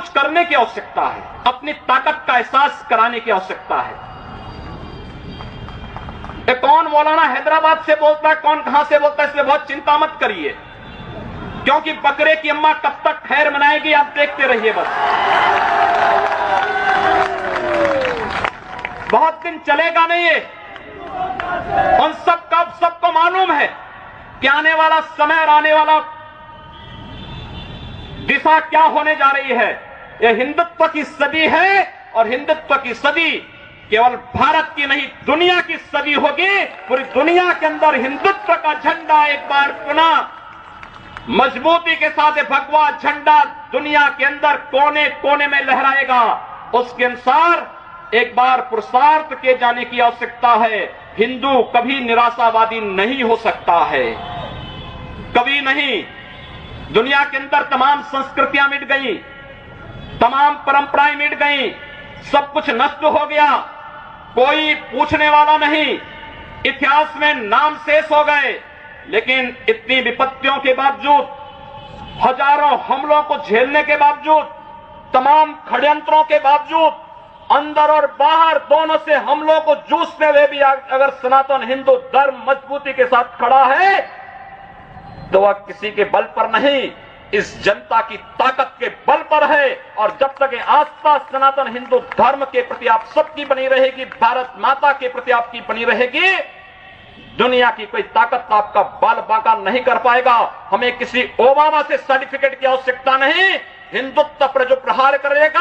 कुछ करने की आवश्यकता है, अपनी ताकत का एहसास कराने की आवश्यकता है। कौन मौलाना हैदराबाद से बोलता है, कौन कहां से बोलता है, इसलिए बहुत चिंता मत करिए, क्योंकि बकरे की अम्मा कब तक खैर मनाएगी आप देखते रहिए। बस बहुत दिन चलेगा नहीं ये। उन सबको मालूम है कि आने वाला समय और आने वाला दिशा क्या होने जा रही है। यह हिंदुत्व की सदी है और हिंदुत्व की सदी केवल भारत की नहीं दुनिया की सदी होगी। पूरी दुनिया के अंदर हिंदुत्व का झंडा एक बार पुनः मजबूती के साथ भगवा झंडा दुनिया के अंदर कोने कोने में लहराएगा। उसके अनुसार एक बार पुरुषार्थ किए जाने की आवश्यकता है। हिंदू कभी निराशावादी नहीं हो सकता है, कभी नहीं। दुनिया के अंदर तमाम संस्कृतियां मिट गई, तमाम परंपराएं मिट गई, सब कुछ नष्ट हो गया, कोई पूछने वाला नहीं, इतिहास में नाम शेष हो गए। लेकिन इतनी विपत्तियों के बावजूद, हजारों हमलों को झेलने के बावजूद, तमाम षड्यंत्रों के बावजूद, अंदर और बाहर दोनों से हमलों को जूझते हुए भी अगर सनातन हिंदू धर्म मजबूती के साथ खड़ा है तो वह किसी के बल पर नहीं, इस जनता की ताकत के बल पर है। और जब तक आस्था सनातन हिंदू धर्म के प्रति आप सबकी बनी रहेगी, भारत माता के प्रति आपकी बनी रहेगी, दुनिया की कोई ताकत आपका बाल बांका नहीं कर पाएगा। हमें किसी ओबामा से सर्टिफिकेट की आवश्यकता नहीं। हिंदुत्व पर जो प्रहार करेगा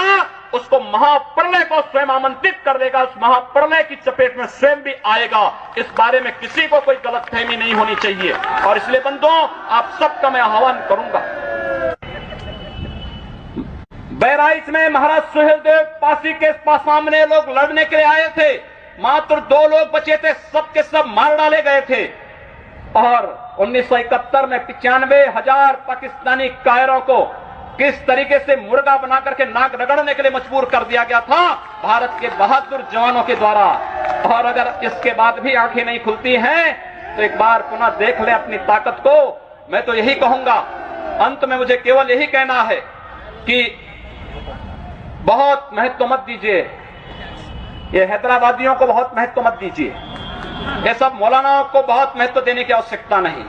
उसको महाप्रलय को स्वयं आमंत्रित कर देगा, उस महाप्रलय की चपेट में स्वयं भी आएगा। इस बारे में किसी को कोई गलतफहमी नहीं होनी चाहिए। और इसलिए बंधुओं, आप सबका मैं आह्वान करूंगा। बहराइच में महाराज सुहेलदेव पासी के सामने लोग लड़ने के लिए आए थे, मात्र 2 लोग बचे थे, सबके सब मार डाले गए थे। और 1971 में 95,000 पाकिस्तानी कायरों को किस तरीके से मुर्गा बना करके नाक रगड़ने के लिए मजबूर कर दिया गया था भारत के बहादुर जवानों के द्वारा। और अगर इसके बाद भी आंखें नहीं खुलती हैं तो एक बार पुनः देख ले अपनी ताकत को। मैं तो यही कहूंगा, अंत में मुझे केवल यही कहना है कि बहुत महत्व मत दीजिए, ये हैदराबादियों को बहुत महत्व मत दीजिए, ये सब मौलानाओं को बहुत महत्व देने की आवश्यकता नहीं।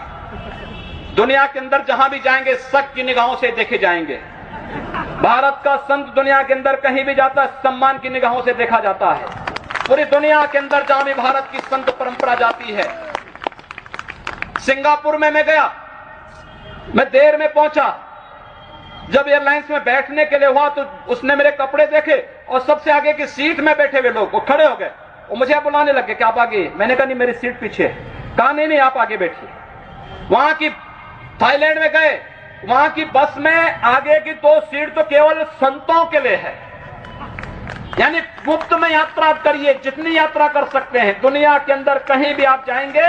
दुनिया के अंदर जहां भी जाएंगे शक की निगाहों से देखे जाएंगे। भारत का संत दुनिया के अंदर कहीं भी जाता है सम्मान की निगाहों से देखा जाता है। पूरी दुनिया के अंदर जहां भी भारत की संत परंपरा जाती है। सिंगापुर में मैं गया, मैं देर में पहुंचा, जब एयरलाइंस में बैठने के लिए हुआ तो उसने मेरे कपड़े देखे और सबसे आगे की सीट में बैठे हुए लोग वो खड़े हो गए, वो मुझे बुलाने लगे कि आप आगे। मैंने कहा नहीं, मेरी सीट पीछे। कहा नहीं आप आगे बैठिए। वहां की थाईलैंड में गए, वहां की बस में आगे की 2 सीट तो केवल संतों के लिए है, यानी मुफ्त में यात्रा करिए, जितनी यात्रा कर सकते हैं। दुनिया के अंदर कहीं भी आप जाएंगे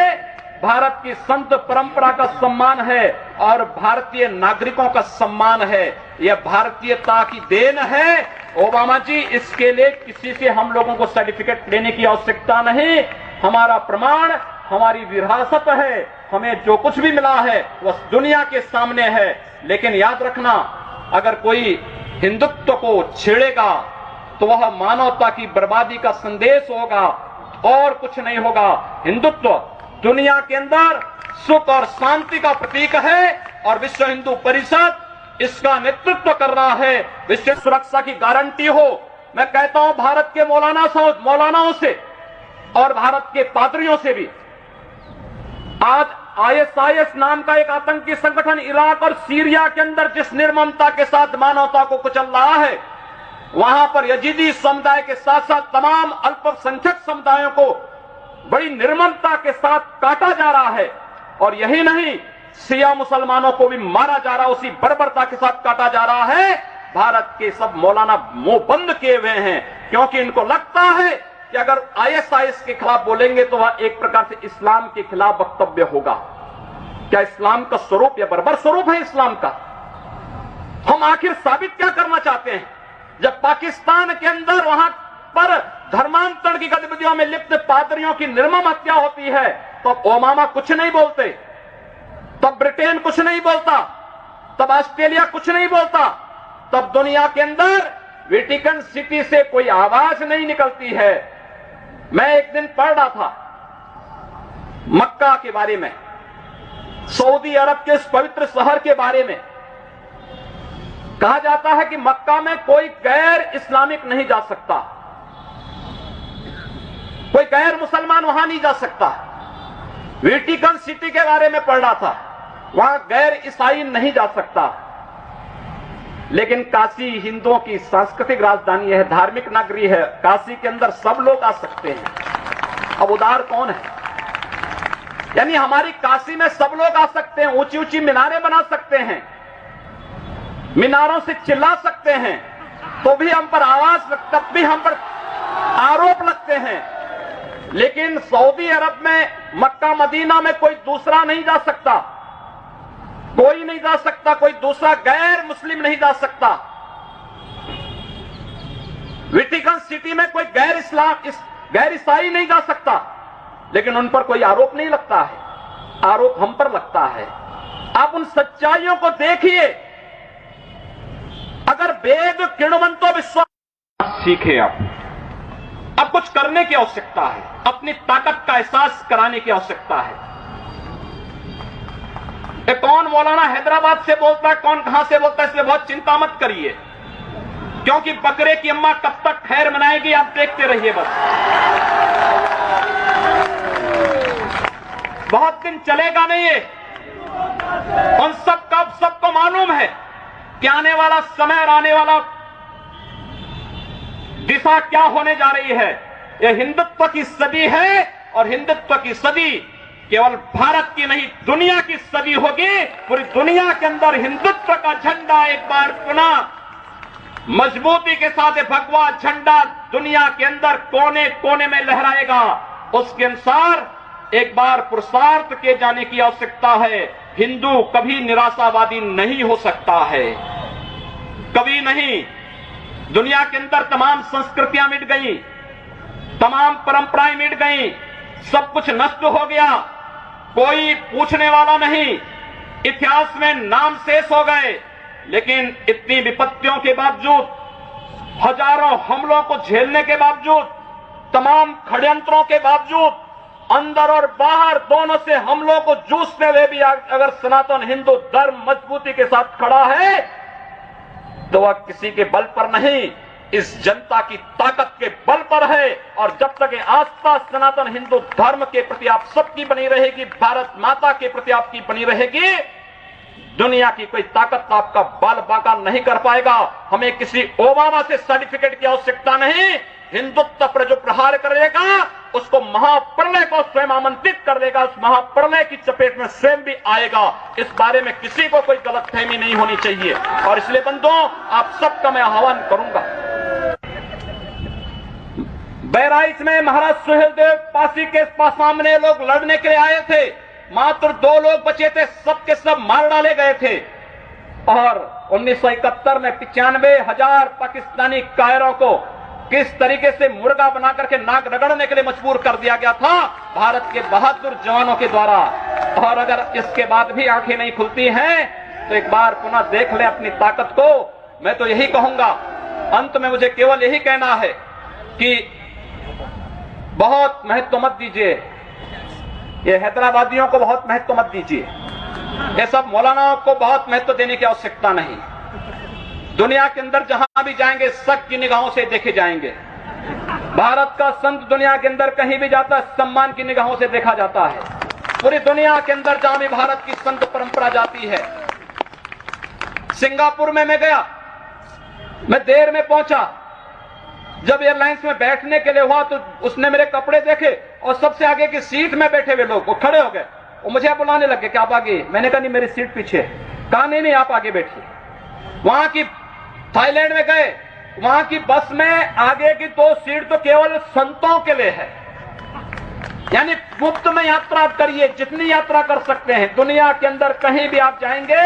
भारत की संत परंपरा का सम्मान है और भारतीय नागरिकों का सम्मान है। यह भारतीयता की देन है। ओबामा जी, इसके लिए किसी से हम लोगों को सर्टिफिकेट लेने की आवश्यकता नहीं। हमारा प्रमाण हमारी विरासत है, हमें जो कुछ भी मिला है वह दुनिया के सामने है। लेकिन याद रखना, अगर कोई हिंदुत्व को छेड़ेगा तो वह मानवता की बर्बादी का संदेश होगा और कुछ नहीं होगा। हिंदुत्व दुनिया के अंदर सुख और शांति का प्रतीक है और विश्व हिंदू परिषद इसका नेतृत्व कर रहा है। विश्व सुरक्षा की गारंटी हो। मैं कहता हूं भारत के मौलानाओं से और भारत के पादरियों से भी, आज ISIS नाम का एक आतंकी संगठन इराक और सीरिया के अंदर जिस निर्ममता के साथ मानवता को कुचल रहा है, वहां पर यजीदी समुदाय के साथ साथ तमाम अल्पसंख्यक समुदायों को बड़ी निर्ममता के साथ काटा जा रहा है। और यही नहीं, शिया मुसलमानों को भी मारा जा रहा है, उसी बर्बरता के साथ काटा जा रहा है। भारत के सब मौलाना मुंह बंद किए हुए हैं, क्योंकि इनको लगता है कि अगर ISIS के खिलाफ बोलेंगे तो वह एक प्रकार से इस्लाम के खिलाफ वक्तव्य होगा। क्या इस्लाम का स्वरूप या बर्बर स्वरूप है इस्लाम का? हम आखिर साबित क्या करना चाहते हैं? जब पाकिस्तान के अंदर वहां पर धर्मांतरण की गतिविधियों में लिप्त पादरियों की निर्मम हत्या होती है, तो ओबामा कुछ नहीं बोलते, तब ब्रिटेन कुछ नहीं बोलता, तब ऑस्ट्रेलिया कुछ नहीं बोलता, तब दुनिया के अंदर वेटिकन सिटी से कोई आवाज नहीं निकलती है। मैं एक दिन पढ़ रहा था मक्का के बारे में, सऊदी अरब के उस पवित्र शहर के बारे में। कहा जाता है कि मक्का में कोई गैर इस्लामिक नहीं जा सकता, कोई गैर मुसलमान वहां नहीं जा सकता। वेटिकन सिटी के बारे में पढ़ रहा था, वहां गैर ईसाई नहीं जा सकता। लेकिन काशी हिंदुओं की सांस्कृतिक राजधानी है, धार्मिक नगरी है, काशी के अंदर सब लोग आ सकते हैं। अब उदार कौन है? यानी हमारी काशी में सब लोग आ सकते हैं, ऊंची ऊंची मीनारें बना सकते हैं, मीनारों से चिल्ला सकते हैं, तो भी हम पर आवाज, तब भी हम पर आरोप लगते हैं। लेकिन सऊदी अरब में, मक्का मदीना में कोई दूसरा नहीं जा सकता, कोई नहीं जा सकता, कोई दूसरा गैर मुस्लिम नहीं जा सकता। वेटिकन सिटी में कोई गैर ईसाई नहीं जा सकता, लेकिन उन पर कोई आरोप नहीं लगता है, आरोप हम पर लगता है। आप उन सच्चाइयों को देखिए। अगर वेद किणवंतो विश्वास सीखे, अब कुछ करने की आवश्यकता है, अपनी ताकत का एहसास कराने की आवश्यकता है। कौन मौलाना हैदराबाद से बोलता है, कौन कहां से बोलता है, इसलिए बहुत चिंता मत करिए, क्योंकि बकरे की अम्मा कब तक खैर मनाएगी आप देखते रहिए। बस बहुत दिन चलेगा नहीं ये। उन सबको मालूम है कि आने वाला समय और आने वाला दिशा क्या होने जा रही है। यह हिंदुत्व की सदी है, और हिंदुत्व की सदी केवल भारत की नहीं, दुनिया की सदी होगी। पूरी दुनिया के अंदर हिंदुत्व का झंडा एक बार पुनः मजबूती के साथ भगवा झंडा दुनिया के अंदर कोने कोने में लहराएगा। उसके अनुसार एक बार पुरुषार्थ किए जाने की आवश्यकता है। हिंदू कभी निराशावादी नहीं हो सकता है, कभी नहीं। दुनिया के अंदर तमाम संस्कृतियां मिट गई, तमाम परंपराएं मिट गई, सब कुछ नष्ट हो गया, कोई पूछने वाला नहीं, इतिहास में नाम शेष हो गए। लेकिन इतनी विपत्तियों के बावजूद, हजारों हमलों को झेलने के बावजूद, तमाम षड्यंत्रों के बावजूद, अंदर और बाहर दोनों से हमलों को जूझते हुए भी अगर सनातन हिंदू धर्म मजबूती के साथ खड़ा है, तो वह किसी के बल पर नहीं, इस जनता की ताकत के बल पर है। और जब तक आस्था सनातन हिंदू धर्म के प्रति आप सबकी बनी रहेगी, भारत माता के प्रति आपकी बनी रहेगी, दुनिया की कोई ताकत आपका बाल बांका नहीं कर पाएगा। हमें किसी ओबामा से सर्टिफिकेट की आवश्यकता नहीं। हिंदुत्व पर जो प्रहार करेगा उसको महाप्रलय को स्वयं आमंत्रित कर देगा, उस महाप्रलय की चपेट में स्वयं भी आएगा। इस बारे में किसी को कोई गलतफहमी नहीं होनी चाहिए। और इसलिए बंधुओं, आप सबका मैं आह्वान करूंगा। बहराइच में महाराज सुहेलदेव पासी के सामने लोग लड़ने के लिए आए थे, मात्र 2 लोग बचे थे, सबके सब मार डाले गए थे। और 1971 में 95,000 पाकिस्तानी कायरों को किस तरीके से मुर्गा बना करके नाक रगड़ने के लिए मजबूर कर दिया गया था भारत के बहादुर जवानों के द्वारा। और अगर इसके बाद भी आंखें नहीं खुलती हैं, तो एक बार पुनः देख ले अपनी ताकत को। मैं तो यही कहूंगा, अंत में मुझे केवल यही कहना है कि बहुत महत्व मत दीजिए, ये हैदराबादियों को बहुत महत्व मत दीजिए, ये सब मौलानाओं को बहुत महत्व देने की आवश्यकता नहीं। दुनिया के अंदर जहां भी जाएंगे शक की निगाहों से देखे जाएंगे। भारत का संत दुनिया के अंदर कहीं भी जाता है, सम्मान की निगाहों से देखा जाता है। पूरी दुनिया के अंदर जहां भी भारत की संत परंपरा जाती है। सिंगापुर में मैं गया, मैं देर में पहुंचा। जब एयरलाइंस में बैठने के लिए हुआ तो उसने मेरे कपड़े देखे और सबसे आगे की सीट में बैठे हुए लोग वो खड़े हो गए, वो मुझे बुलाने लगे कि आप आगे। मैंने कहा नहीं, मेरी सीट पीछे। कहा नहीं, आप आगे बैठिए। वहां की थाईलैंड में गए, वहां की बस में आगे की 2 सीट तो केवल संतों के लिए है, यानी मुफ्त में यात्रा करिए, जितनी यात्रा कर सकते हैं। दुनिया के अंदर कहीं भी आप जाएंगे,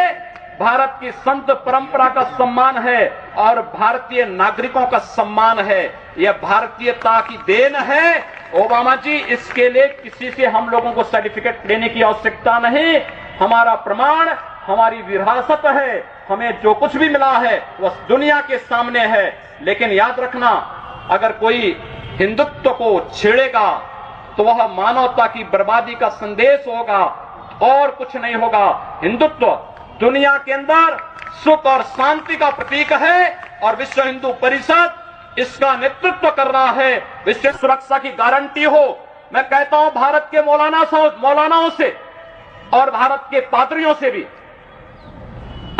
भारत की संत परंपरा का सम्मान है और भारतीय नागरिकों का सम्मान है। यह भारतीयता की देन है। ओबामा जी, इसके लिए किसी से हम लोगों को सर्टिफिकेट लेने की आवश्यकता नहीं। हमारा प्रमाण हमारी विरासत है, हमें जो कुछ भी मिला है वह दुनिया के सामने है। लेकिन याद रखना, अगर कोई हिंदुत्व को छेड़ेगा तो वह मानवता की बर्बादी का संदेश होगा और कुछ नहीं होगा। हिंदुत्व दुनिया के अंदर सुख और शांति का प्रतीक है और विश्व हिंदू परिषद इसका नेतृत्व कर रहा है। विश्व सुरक्षा की गारंटी हो। मैं कहता हूं भारत के मौलानाओं से और भारत के पादरियों से भी,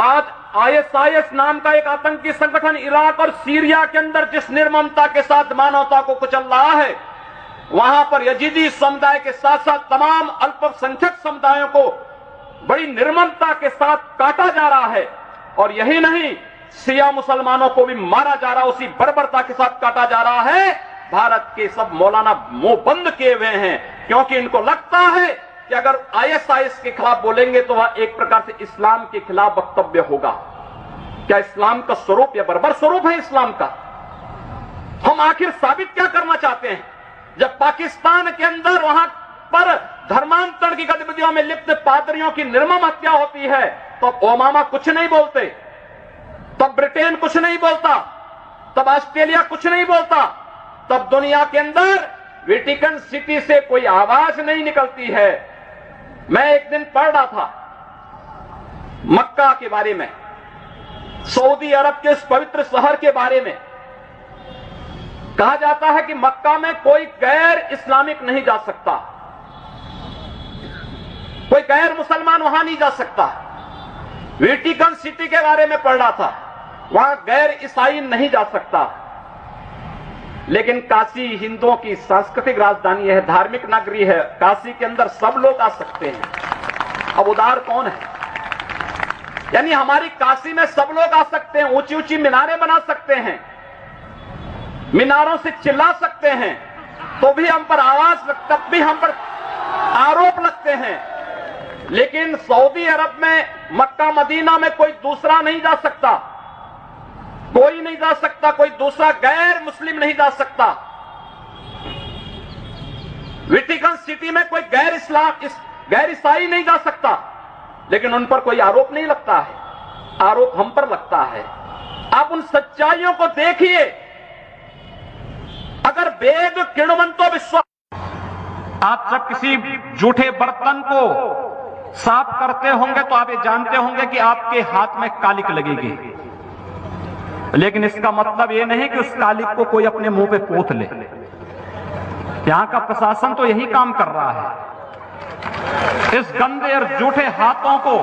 आज ISIS नाम का एक आतंकी संगठन इराक और सीरिया के अंदर जिस निर्ममता के साथ मानवता को कुचल रहा है, वहां पर यजीदी समुदाय के साथ साथ तमाम अल्पसंख्यक समुदायों को बड़ी निर्ममता के साथ काटा जा रहा है। और यही नहीं, शिया मुसलमानों को भी मारा जा रहा है, उसी बर्बरता के साथ काटा जा रहा है। भारत के सब मौलाना मुंह बंद किए हुए हैं, क्योंकि इनको लगता है कि अगर ISIS के खिलाफ बोलेंगे तो वह एक प्रकार से इस्लाम के खिलाफ वक्तव्य होगा। क्या इस्लाम का स्वरूप या बर्बर स्वरूप है इस्लाम का? हम आखिर साबित क्या करना चाहते हैं? जब पाकिस्तान के अंदर वहां पर धर्मांतरण की गतिविधियों में लिप्त पादरियों की निर्मम हत्या होती है, तो ओबामा कुछ नहीं बोलते, तब ब्रिटेन कुछ नहीं बोलता, तब ऑस्ट्रेलिया कुछ नहीं बोलता, तब दुनिया के अंदर वेटिकन सिटी से कोई आवाज नहीं निकलती है। मैं एक दिन पढ़ रहा था मक्का के बारे में, सऊदी अरब के इस पवित्र शहर के बारे में। कहा जाता है कि मक्का में कोई गैर इस्लामिक नहीं जा सकता, कोई गैर मुसलमान वहां नहीं जा सकता। वेटिकन सिटी के बारे में पढ़ रहा था, वहां गैर ईसाई नहीं जा सकता। लेकिन काशी हिंदुओं की सांस्कृतिक राजधानी है, धार्मिक नगरी है, काशी के अंदर सब लोग आ सकते हैं। अब उदार कौन है? यानी हमारी काशी में सब लोग आ सकते हैं, ऊंची ऊंची मीनारें बना सकते हैं, मीनारों से चिल्ला सकते हैं, तो भी हम पर आवाज, तब भी हम पर आरोप लगते हैं। लेकिन सऊदी अरब में, मक्का मदीना में कोई दूसरा नहीं जा सकता, कोई नहीं जा सकता, कोई दूसरा गैर मुस्लिम नहीं जा सकता। वेटिकन सिटी में कोई गैर ईसाई नहीं जा सकता, लेकिन उन पर कोई आरोप नहीं लगता है, आरोप हम पर लगता है। आप उन सच्चाइयों को देखिए। अगर वेद किण्वंतो विश्वास, आप जब किसी जूठे बर्तन को साफ करते होंगे तो आप ये जानते होंगे कि आपके हाथ में कालिक लगेगी, लेकिन इसका मतलब ये नहीं कि उस कालिक को कोई अपने मुंह पे पोत ले। यहां का प्रशासन तो यही काम कर रहा है। इस गंदे और झूठे हाथों को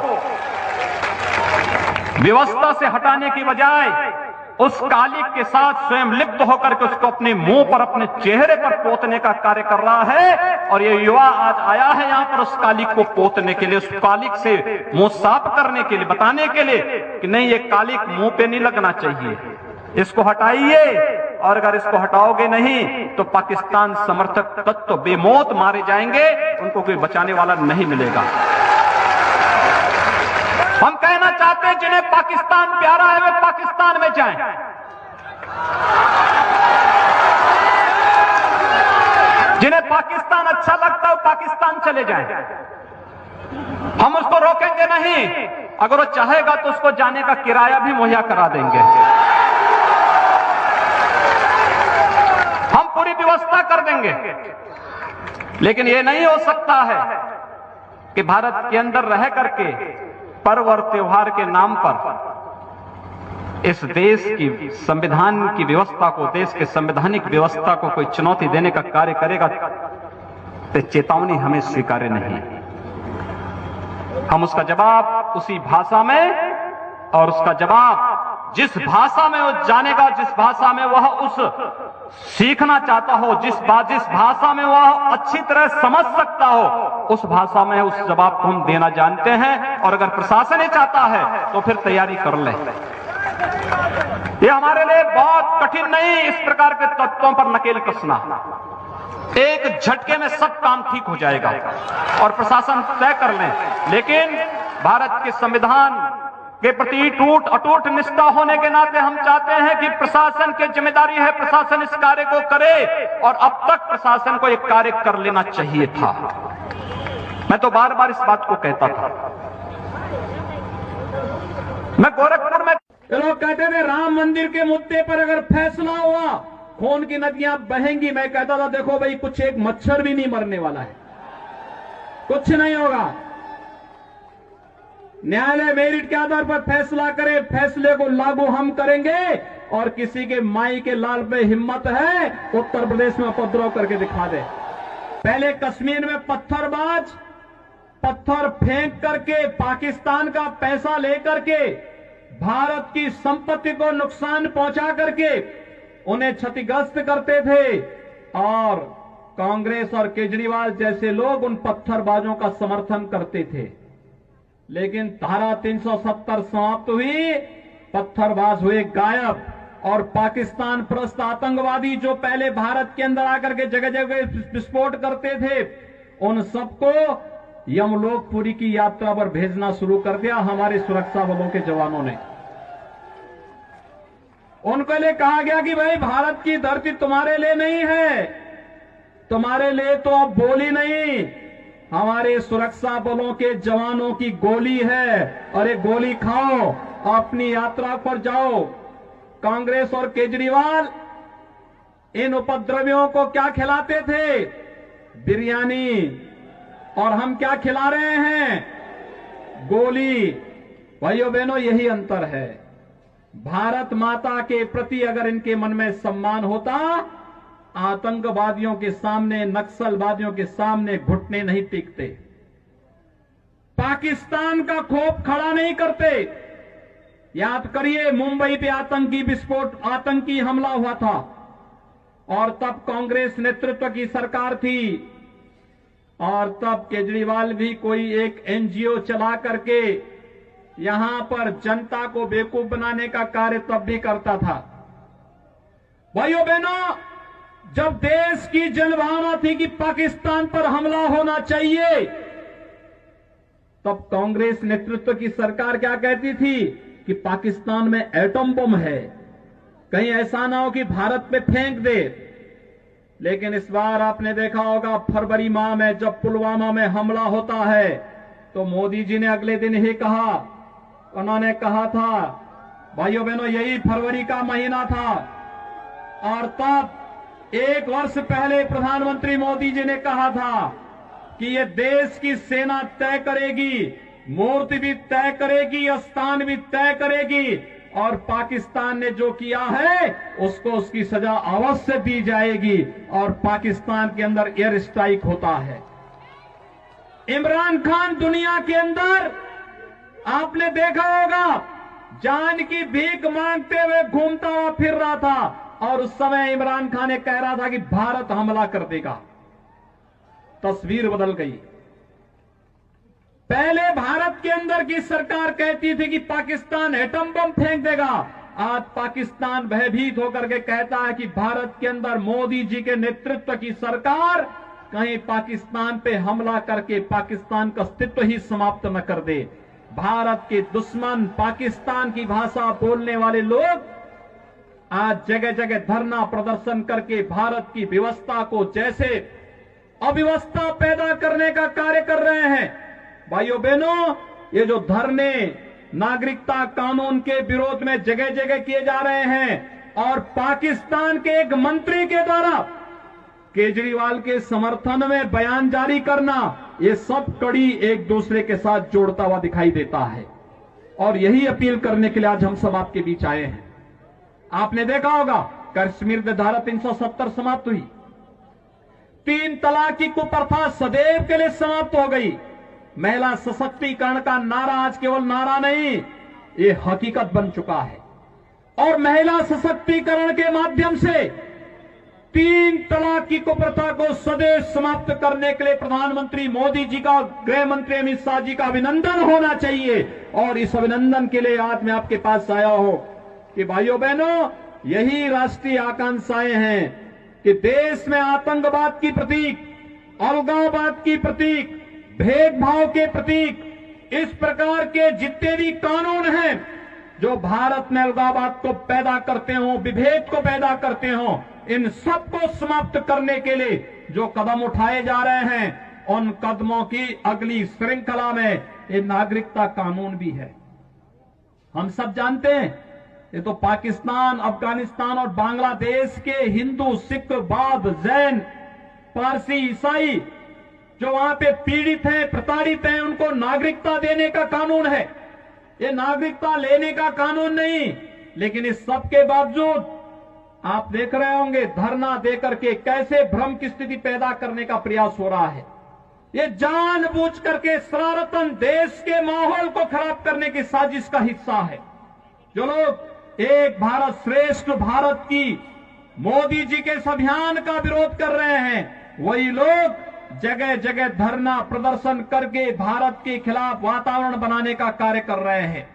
व्यवस्था से हटाने की बजाय उस कालिक के साथ स्वयं लिप्त होकर के उसको अपने मुंह पर, अपने चेहरे पर पोतने का कार्य कर रहा है। और ये युवा आज आया है यहां पर उस कालिक को पोतने के लिए, उस कालिक से मुंह साफ करने के लिए, बताने के लिए कि नहीं, ये कालिक मुंह पे नहीं लगना चाहिए, इसको हटाइए। और अगर इसको हटाओगे नहीं तो पाकिस्तान समर्थक तत्व बेमौत मारे जाएंगे, उनको कोई बचाने वाला नहीं मिलेगा। हम कहना चाहते हैं जिन्हें पाकिस्तान प्यारा है वे पाकिस्तान में जाएं, जिन्हें पाकिस्तान अच्छा लगता है वो पाकिस्तान चले जाएं। हम उसको रोकेंगे नहीं, अगर वो चाहेगा तो उसको जाने का किराया भी मुहैया करा देंगे, हम पूरी व्यवस्था कर देंगे। लेकिन ये नहीं हो सकता है कि भारत के अंदर रह करके पर्व और त्योहार के नाम पर इस देश की संविधान की व्यवस्था को, देश के संवैधानिक व्यवस्था को कोई चुनौती देने का कार्य करेगा तो चेतावनी हमें स्वीकार्य नहीं। हम उसका जवाब उसी भाषा में, और उसका जवाब जिस भाषा में वो जानेगा, जिस भाषा में वह उस सीखना चाहता हो, जिस भाषा में वह अच्छी तरह समझ सकता हो, उस भाषा में उस जवाब को हम देना जानते हैं। और अगर प्रशासन ही चाहता है तो फिर तैयारी कर ले। ये हमारे लिए बहुत कठिन नहीं, इस प्रकार के तत्वों पर नकेल कसना। एक झटके में सब काम ठीक हो जाएगा और प्रशासन तय कर ले। लेकिन भारत के संविधान के प्रति अटूट निष्ठा होने के नाते हम चाहते हैं कि प्रशासन की जिम्मेदारी है, प्रशासन इस कार्य को करे, और अब तक प्रशासन को एक कार्य कर लेना चाहिए था। मैं तो बार बार इस बात को कहता था। मैं गोरखपुर में लोग कहते थे राम मंदिर के मुद्दे पर अगर फैसला हुआ खून की नदियां बहेंगी। मैं कहता था देखो भाई कुछ एक मच्छर भी नहीं मरने वाला है, कुछ नहीं होगा। न्यायालय मेरिट के आधार पर फैसला करे, फैसले को लागू हम करेंगे। और किसी के माई के लाल पे हिम्मत है उत्तर प्रदेश में उपद्रव करके दिखा दे। पहले कश्मीर में पत्थरबाज पत्थर फेंक करके पाकिस्तान का पैसा लेकर के भारत की संपत्ति को नुकसान पहुंचा करके उन्हें क्षतिग्रस्त करते थे। और कांग्रेस और केजरीवाल जैसे लोग उन पत्थरबाजों का समर्थन करते थे। लेकिन धारा 370 समाप्त हुई, पत्थरबाज हुए गायब। और पाकिस्तान परस्त आतंकवादी जो पहले भारत के अंदर आकर के जगह जगह विस्फोट करते थे, उन सबको यमलोकपुरी की यात्रा पर भेजना शुरू कर दिया हमारे सुरक्षा बलों के जवानों ने। उनको लिए कहा गया कि भाई भारत की धरती तुम्हारे लिए नहीं है, तुम्हारे लिए तो अब बोली नहीं, हमारे सुरक्षा बलों के जवानों की गोली है और ये गोली खाओ, अपनी यात्रा पर जाओ। कांग्रेस और केजरीवाल इन उपद्रवियों को क्या खिलाते थे? बिरयानी। और हम क्या खिला रहे हैं? गोली। भाइयों बहनों, यही अंतर है। भारत माता के प्रति अगर इनके मन में सम्मान होता, आतंकवादियों के सामने, नक्सलवादियों के सामने घुटने नहीं टेकते, पाकिस्तान का खौफ खड़ा नहीं करते। याद करिए मुंबई पे आतंकी विस्फोट, आतंकी हमला हुआ था और तब कांग्रेस नेतृत्व की सरकार थी और तब केजरीवाल भी कोई एक एनजीओ चला करके यहां पर जनता को बेवकूफ बनाने का कार्य तब भी करता था। भाइयों बहनों, जब देश की जनभावना थी कि पाकिस्तान पर हमला होना चाहिए, तब कांग्रेस नेतृत्व की सरकार क्या कहती थी कि पाकिस्तान में एटम बम है, कहीं ऐसा ना हो कि भारत पे फेंक दे। लेकिन इस बार आपने देखा होगा फरवरी माह में जब पुलवामा में हमला होता है तो मोदी जी ने अगले दिन ही कहा, उन्होंने कहा था, भाइयों बहनों यही फरवरी का महीना था और तब 1 वर्ष पहले प्रधानमंत्री मोदी जी ने कहा था कि ये देश की सेना तय करेगी, मूर्ति भी तय करेगी, स्थान भी तय करेगी और पाकिस्तान ने जो किया है उसको उसकी सजा अवश्य दी जाएगी और पाकिस्तान के अंदर एयर स्ट्राइक होता है। इमरान खान दुनिया के अंदर आपने देखा होगा जान की भीख मांगते हुए घूमता हुआ फिर रहा था और उस समय इमरान खान ने कह रहा था कि भारत हमला कर देगा। तस्वीर बदल गई। पहले भारत के अंदर की सरकार कहती थी कि पाकिस्तान एटम बम फेंक देगा, आज पाकिस्तान भयभीत होकर के कहता है कि भारत के अंदर मोदी जी के नेतृत्व की सरकार कहीं पाकिस्तान पे हमला करके पाकिस्तान का अस्तित्व ही समाप्त न कर दे। भारत के दुश्मन, पाकिस्तान की भाषा बोलने वाले लोग आज जगह जगह धरना प्रदर्शन करके भारत की व्यवस्था को जैसे अव्यवस्था पैदा करने का कार्य कर रहे हैं। भाइयों बहनों, ये जो धरने नागरिकता कानून के विरोध में जगह जगह किए जा रहे हैं और पाकिस्तान के एक मंत्री के द्वारा केजरीवाल के समर्थन में बयान जारी करना, ये सब कड़ी एक दूसरे के साथ जोड़ता हुआ दिखाई देता है। और यही अपील करने के लिए आज हम सब आपके बीच आए हैं। आपने देखा होगा कश्मीर में धारा 370 समाप्त हुई, 3 तलाक की कुप्रथा सदैव के लिए समाप्त हो गई। महिला सशक्तिकरण का नारा आज केवल नारा नहीं, ये हकीकत बन चुका है। और महिला सशक्तिकरण के माध्यम से 3 तलाक की कुप्रथा को सदैव समाप्त करने के लिए प्रधानमंत्री मोदी जी का, गृह मंत्री अमित शाह जी का अभिनंदन होना चाहिए। और इस अभिनंदन के लिए आज मैं आपके पास आया हूं कि भाइयों बहनों, यही राष्ट्रीय आकांक्षाएं हैं कि देश में आतंकवाद की प्रतीक, अलगाववाद की प्रतीक, भेदभाव के प्रतीक, इस प्रकार के जितने भी कानून हैं जो भारत में अलगाववाद को पैदा करते हो, विभेद को पैदा करते हो, इन सबको समाप्त करने के लिए जो कदम उठाए जा रहे हैं, उन कदमों की अगली श्रृंखला में ये नागरिकता कानून भी है। हम सब जानते हैं, ये तो पाकिस्तान, अफगानिस्तान और बांग्लादेश के हिंदू, सिख, बौद्ध, जैन, पारसी, ईसाई जो वहां पे पीड़ित हैं, प्रताड़ित हैं, उनको नागरिकता देने का कानून है। ये नागरिकता लेने का कानून नहीं। लेकिन इस सब के बावजूद आप देख रहे होंगे धरना देकर के कैसे भ्रम की स्थिति पैदा करने का प्रयास हो रहा है। ये जानबूझ करके शरारतन देश के माहौल को खराब करने की साजिश का हिस्सा है। जो लोग एक भारत श्रेष्ठ भारत की मोदी जी के इस अभियान का विरोध कर रहे हैं, वही लोग जगह जगह धरना प्रदर्शन करके भारत के खिलाफ वातावरण बनाने का कार्य कर रहे हैं।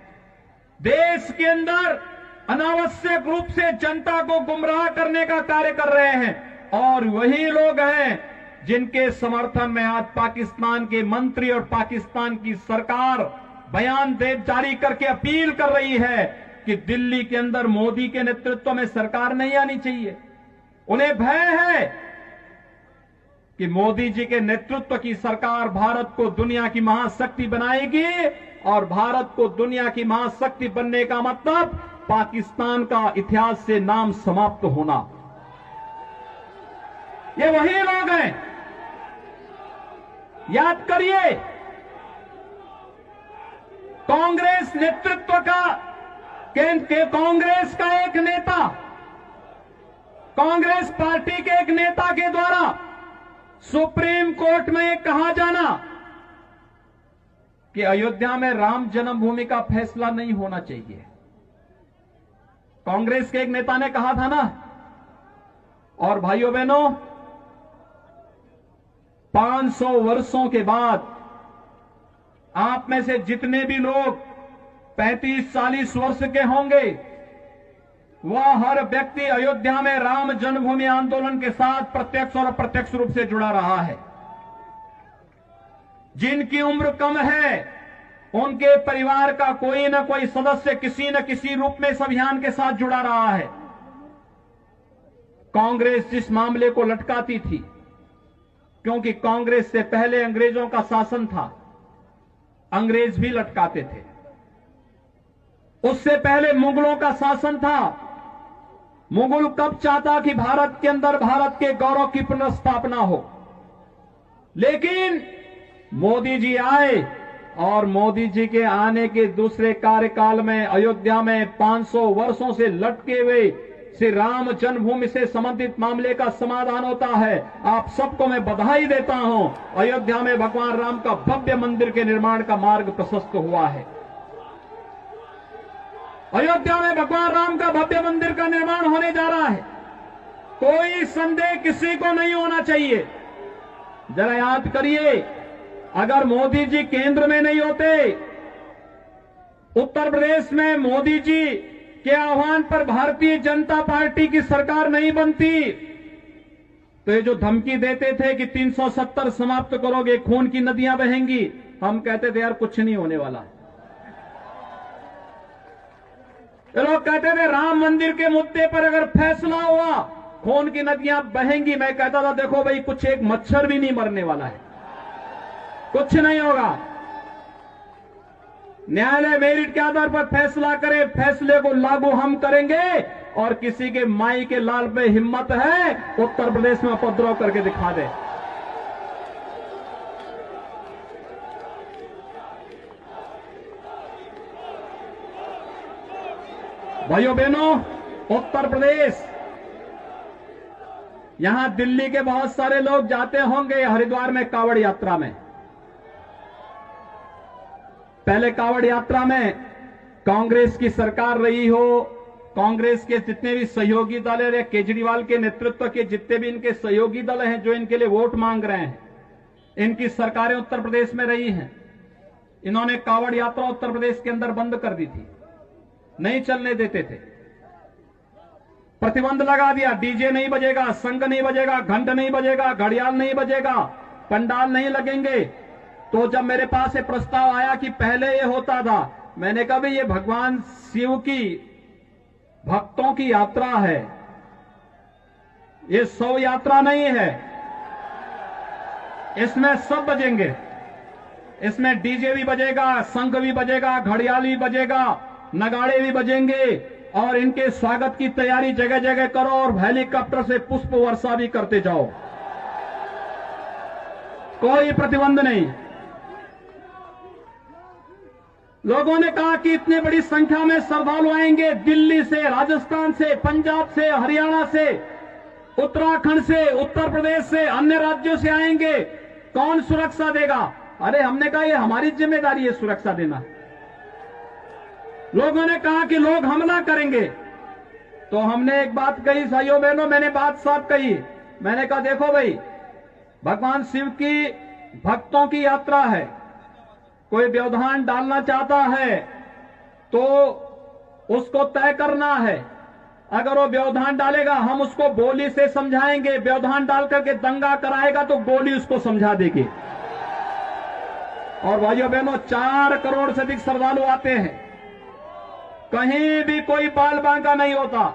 देश के अंदर अनावश्यक रूप से जनता को गुमराह करने का कार्य कर रहे हैं। और वही लोग हैं जिनके समर्थन में आज पाकिस्तान के मंत्री और पाकिस्तान की सरकार बयान जारी करके अपील कर रही है कि दिल्ली के अंदर मोदी के नेतृत्व में सरकार नहीं आनी चाहिए। उन्हें भय है कि मोदी जी के नेतृत्व की सरकार भारत को दुनिया की महाशक्ति बनाएगी, और भारत को दुनिया की महाशक्ति बनने का मतलब पाकिस्तान का इतिहास से नाम समाप्त होना। ये वही लोग हैं, याद करिए, कांग्रेस नेतृत्व का कांग्रेस का एक नेता, कांग्रेस पार्टी के एक नेता के द्वारा सुप्रीम कोर्ट में कहा जाना कि अयोध्या में राम जन्मभूमि का फैसला नहीं होना चाहिए। कांग्रेस के एक नेता ने कहा था ना। और भाइयों बहनों, 500 वर्षों के बाद आप में से जितने भी लोग 35-40 वर्ष के होंगे, वह हर व्यक्ति अयोध्या में राम जन्मभूमि आंदोलन के साथ प्रत्यक्ष और अप्रत्यक्ष रूप से जुड़ा रहा है। जिनकी उम्र कम है, उनके परिवार का कोई न कोई सदस्य किसी न किसी रूप में इस अभियान के साथ जुड़ा रहा है। कांग्रेस जिस मामले को लटकाती थी, क्योंकि कांग्रेस से पहले अंग्रेजों का शासन था, अंग्रेज भी लटकाते थे। उससे पहले मुगलों का शासन था। मुगल कब चाहता कि भारत के अंदर भारत के गौरव की पुनर्स्थापना हो, लेकिन मोदी जी आए और मोदी जी के आने के दूसरे कार्यकाल में अयोध्या में 500 वर्षों से लटके हुए श्री राम जन्मभूमि से संबंधित मामले का समाधान होता है। आप सबको मैं बधाई देता हूं। अयोध्या में भगवान राम का भव्य मंदिर के निर्माण का मार्ग प्रशस्त हुआ है। अयोध्या में भगवान राम का भव्य मंदिर का निर्माण होने जा रहा है। कोई संदेह किसी को नहीं होना चाहिए। जरा याद करिए, अगर मोदी जी केंद्र में नहीं होते, उत्तर प्रदेश में मोदी जी के आह्वान पर भारतीय जनता पार्टी की सरकार नहीं बनती, तो ये जो धमकी देते थे कि 370 समाप्त करोगे, खून की नदियां बहेंगी, हम कहते थे यार कुछ नहीं होने वाला। ये लोग कहते थे राम मंदिर के मुद्दे पर अगर फैसला हुआ खून की नदियां बहेंगी। मैं कहता था देखो भाई, कुछ एक मच्छर भी नहीं मरने वाला है, कुछ नहीं होगा। न्यायालय मेरिट के आधार पर फैसला करे, फैसले को लागू हम करेंगे। और किसी के माई के लाल पे हिम्मत है उत्तर प्रदेश में उपद्रव करके दिखा दे। भाइयों बहनों, उत्तर प्रदेश, यहां दिल्ली के बहुत सारे लोग जाते होंगे हरिद्वार में कांवड़ यात्रा में। पहले कांवड़ यात्रा में कांग्रेस की सरकार रही हो, कांग्रेस के जितने भी सहयोगी दल है, केजरीवाल के नेतृत्व के जितने भी इनके सहयोगी दल हैं जो इनके लिए वोट मांग रहे हैं, इनकी सरकारें उत्तर प्रदेश में रही हैं। इन्होंने कांवड़ यात्रा उत्तर प्रदेश के अंदर बंद कर दी थी, नहीं चलने देते थे, प्रतिबंध लगा दिया। डीजे नहीं बजेगा, शंख नहीं बजेगा, घंट नहीं बजेगा, घड़ियाल नहीं बजेगा, पंडाल नहीं लगेंगे। तो जब मेरे पास ये प्रस्ताव आया कि पहले ये होता था, मैंने कहा भाई ये भगवान शिव की भक्तों की यात्रा है, ये शव यात्रा नहीं है। इसमें सब बजेंगे, इसमें डीजे भी बजेगा, शंख भी बजेगा, घड़ियाल भी बजेगा, नगाड़े भी बजेंगे और इनके स्वागत की तैयारी जगह जगह करो और हेलीकॉप्टर से पुष्प वर्षा भी करते जाओ, कोई प्रतिबंध नहीं। लोगों ने कहा कि इतनी बड़ी संख्या में श्रद्धालु आएंगे, दिल्ली से, राजस्थान से, पंजाब से, हरियाणा से, उत्तराखंड से, उत्तर प्रदेश से, अन्य राज्यों से आएंगे, कौन सुरक्षा देगा? अरे हमने कहा ये हमारी जिम्मेदारी है सुरक्षा देना। लोगों ने कहा कि लोग हमला करेंगे, तो हमने एक बात कही, भाइयों बहनों, मैंने बात साफ कही। मैंने कहा देखो भाई, भगवान शिव की भक्तों की यात्रा है, कोई व्यवधान डालना चाहता है तो उसको तय करना है। अगर वो व्यवधान डालेगा हम उसको गोली से समझाएंगे, व्यवधान डाल करके दंगा कराएगा तो गोली उसको समझा देगी। और भाइयों बहनों, 4 करोड़ से अधिक श्रद्धालु आते हैं, कहीं भी कोई बाल बांका नहीं होता।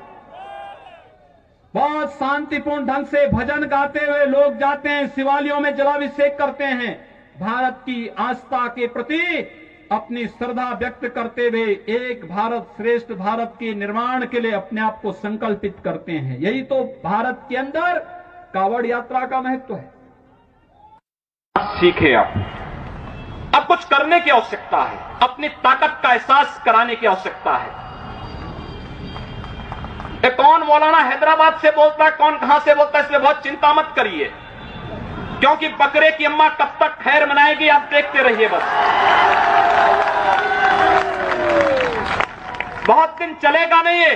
बहुत शांतिपूर्ण ढंग से भजन गाते हुए लोग जाते हैं, शिवालयों में जलाभिषेक करते हैं, भारत की आस्था के प्रति अपनी श्रद्धा व्यक्त करते हुए एक भारत श्रेष्ठ भारत के निर्माण के लिए अपने आप को संकल्पित करते हैं। यही तो भारत के अंदर कांवड़ यात्रा का महत्व है। सीखे अब कुछ करने की आवश्यकता है, अपनी ताकत का एहसास कराने की आवश्यकता है। कौन मौलाना हैदराबाद से बोलता है, कौन कहां से बोलता है, इसलिए बहुत चिंता मत करिए, क्योंकि बकरे की अम्मा कब तक खैर मनाएगी आप देखते रहिए। बस बहुत दिन चलेगा नहीं ये।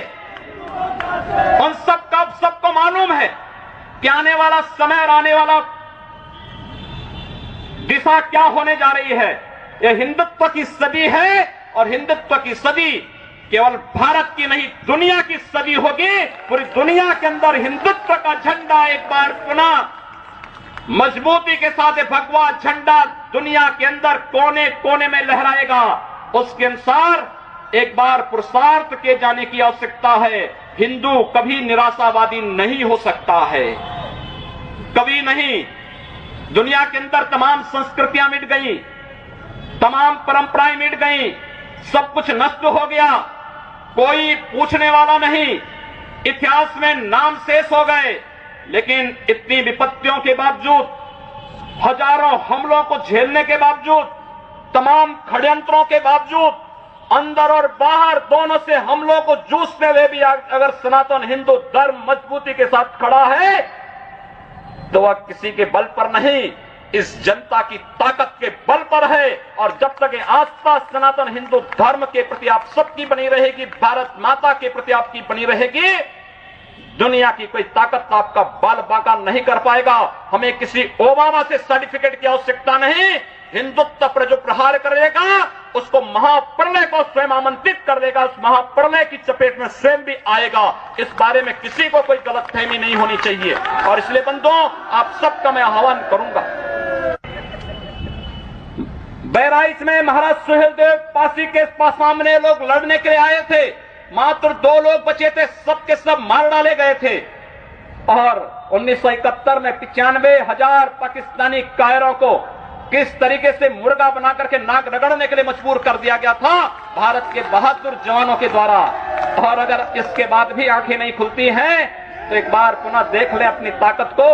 उन सबको मालूम है कि आने वाला समय और आने वाला दिशा क्या होने जा रही है। यह हिंदुत्व की सदी है और हिंदुत्व की सदी केवल भारत की नहीं दुनिया की सदी होगी। पूरी दुनिया के अंदर हिंदुत्व का झंडा एक बार पुनः मजबूती के साथ भगवा झंडा दुनिया के अंदर कोने कोने में लहराएगा। उसके अनुसार एक बार पुरुषार्थ किए जाने की आवश्यकता है। हिंदू कभी निराशावादी नहीं हो सकता है, कभी नहीं। दुनिया के अंदर तमाम संस्कृतियां मिट गई, तमाम परंपराएं मिट गई, सब कुछ नष्ट हो गया, कोई पूछने वाला नहीं, इतिहास में नाम शेष हो गए। लेकिन इतनी विपत्तियों के बावजूद, हजारों हमलों को झेलने के बावजूद, तमाम षड्यंत्रों के बावजूद, अंदर और बाहर दोनों से हमलों को जूझते हुए भी अगर सनातन हिंदू धर्म मजबूती के साथ खड़ा है तो वह किसी के बल पर नहीं, इस जनता की ताकत के बल पर है। और जब तक ये आस्था सनातन हिंदू धर्म के प्रति आप सबकी बनी रहेगी, भारत माता के प्रति आपकी बनी रहेगी, दुनिया की कोई ताकत आपका बाल बांका नहीं कर पाएगा। हमें किसी ओबामा से सर्टिफिकेट की आवश्यकता नहीं। हिंदुत्व पर जो प्रहार करेगा उसको महाप्रलय को स्वयं आमंत्रित कर देगा, उस महाप्रलय की चपेट में स्वयं भी आएगा। इस बारे में किसी को कोई गलतफहमी नहीं होनी चाहिए। और इसलिए बंधुओं, आप सबका मैं आह्वान करूंगा। बहराइच में महाराज सुहेलदेव पासी के सामने लोग लड़ने के लिए आए थे, मात्र 2 लोग बचे थे, सब के सब मार डाले गए थे। और 1971 में 95,000 पाकिस्तानी कायरों को किस तरीके से मुर्गा बना करके नाक रगड़ने के लिए मजबूर कर दिया गया था भारत के बहादुर जवानों के द्वारा। और अगर इसके बाद भी आंखें नहीं खुलती हैं तो एक बार पुनः देख लें अपनी ताकत को।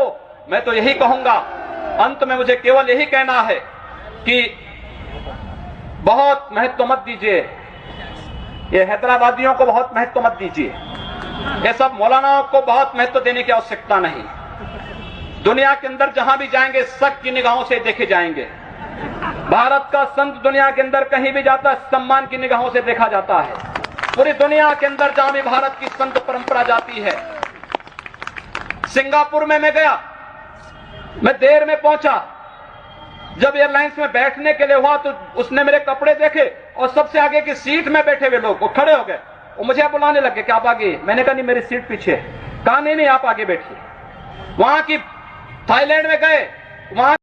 मैं तो यही कहूंगा, अंत में मुझे केवल यही कहना है कि बहुत महत्व मत दीजिए, ये हैदराबादियों को बहुत महत्व मत दीजिए, ये सब मौलानाओं को बहुत महत्व देने की आवश्यकता नहीं। दुनिया के अंदर जहां भी जाएंगे शक की निगाहों से देखे जाएंगे। भारत का संत दुनिया के अंदर कहीं भी जाता है सम्मान की निगाहों से देखा जाता है। पूरी दुनिया के अंदर जहां भी भारत की संत परंपरा जाती है। सिंगापुर में मैं गया, मैं देर में पहुंचा, जब एयरलाइंस में बैठने के लिए हुआ तो उसने मेरे कपड़े देखे और सबसे आगे की सीट में बैठे हुए लोग वो खड़े हो गए, वो मुझे बुलाने लगे कि आप आगे। मैंने कहा नहीं, मेरी सीट पीछे। कहा नहीं, आप आगे बैठिए। वहां की थाईलैंड में गए, वहां